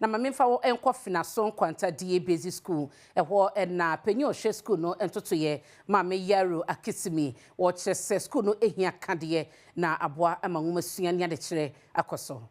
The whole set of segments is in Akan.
na mamemfa wo enko FENASO NKWANTA basic school eho na penyo hwe school no entotoye mame Yaro Akisimi wo chese school no ehia kade na aboa amanwumasua ne ade kire akoso.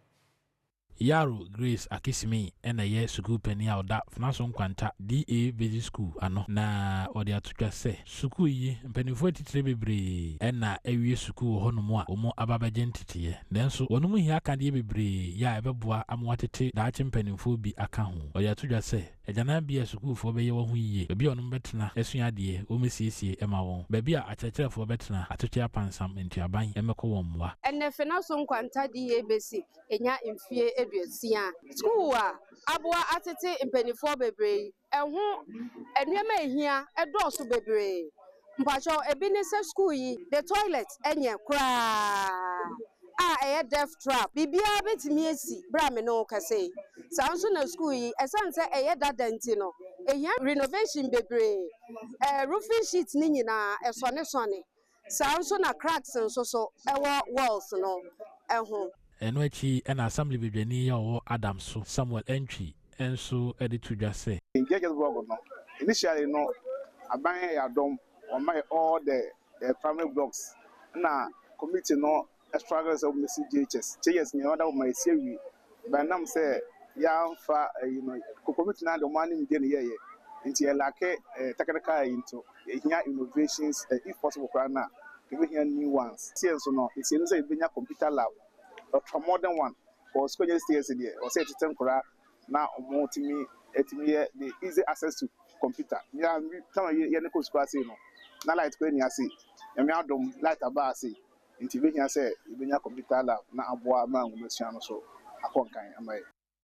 Yaro Grace Akisimi ena ye school peni oda FENASO NKWANTA basic school ano na odi atutwa se school yi mpanifo titire bebre ena ewie school ho no mo a omo ababaje ntitiye nanso wonum hia kade bebre ya ebeboa amwatete daache mpanifo bi aka ho odi atutwa se ejana bia school fo beye wo ho yiye bebi onum betena esuade o mesiesie ema won bebi a akyerkyerefo betena atoche apansam ntiaban emeko won moa ene FENASO NKWANTA basic enya mfie eduasia school a aboa atete mpanifo bebre eho enuema ehia edoso bebre mpacho ebinese school yi the toilet enye kra a death trap bibia betimi esi bra me no kase sanso na school yi esanse dadanti no ehia renovation bebre roofing sheet ni nyina esone sanso na cracks so ewo walls no eho eno achi ena assembly bedwani ya wo Adam so Samuel entry enso editudwa se initially no aban ya Adom on my all the family blocks na committee no struggles of messages changes me other my series by nam say ya fa committee na the money in here into like technical into here innovations if possible na give here new ones since no it's in say benya computer lab a modern one for school stairs there or say to kura na omotimi etimi the easy access to computer ya tama ye ne ko school say no na light ko ni ase me Adom light aba ase nti be here say benya computer lab na aboa ma ngomasua no so akonkan amaye